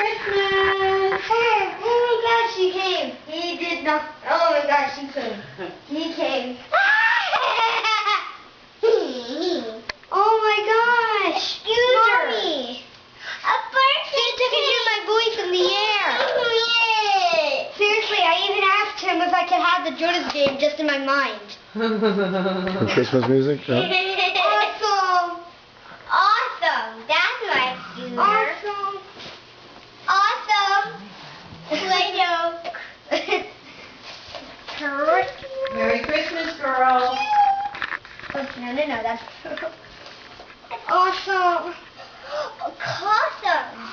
Christmas! Hey, oh my gosh, he came. He did not. Oh my gosh, he came. He came. Oh my gosh! Mommy! Santa can hear my voice in the air. Seriously, I even asked him if I could have the Jonas game just in my mind. For Christmas music? Yeah. Awesome! Awesome! That's my scooter. Awesome! Awesome! Play-Doh. Merry Christmas, girl. No, that's awesome. Awesome!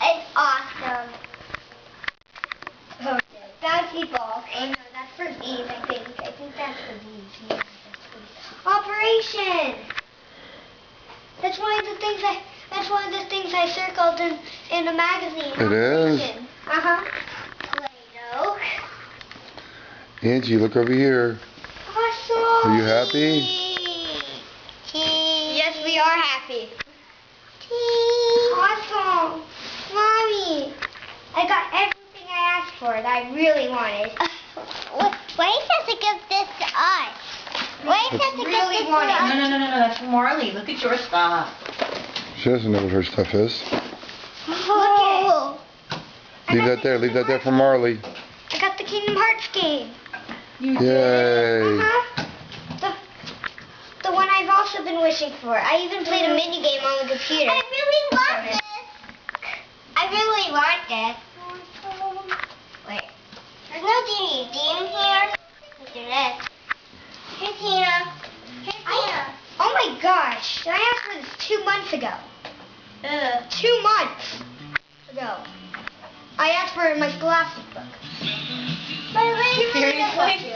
It's awesome. Bouncy ball. Oh no, that's for these, I think. I think that's for these. Yeah, that's for these. Operation! That's one of the things I circled in the magazine. It is? Uh-huh. Play-Doh. Angie, look over here. Awesome! Are you happy? Yes, we are happy. Awesome! Mommy! I got everything I asked for that I really wanted. Why does have to give this to us? Why does have to give Really this to want it. us? No, that's for Marley. Look at your stuff. She doesn't know what her stuff is. Oh! Leave that there. Leave that there for Marley. I got the Kingdom Hearts game. You Yay. Uh-huh. The one I've also been wishing for. I even played a mini game on the computer. I really want this. I really want this. Wait. There's no DVD in here. Let's do this. Here's Tina. Here's Tina. Oh my gosh! I asked for this 2 months ago. 2 months ago. I asked for it in my Scholastic book. My leg Seriously?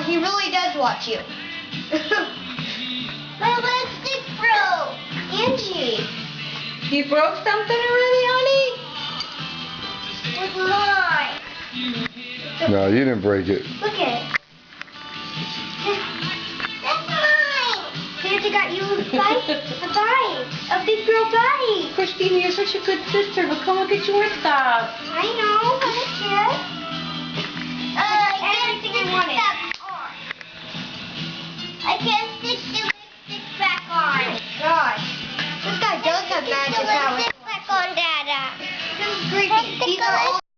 He really does watch you. My lipstick broke. Angie. You broke something already, honey? With mine. No, you didn't break it. Look at it. That's mine. Santa got you a bike. A big girl bike. Christina, you're such a good sister, but come look at your stuff. I know. What a kid.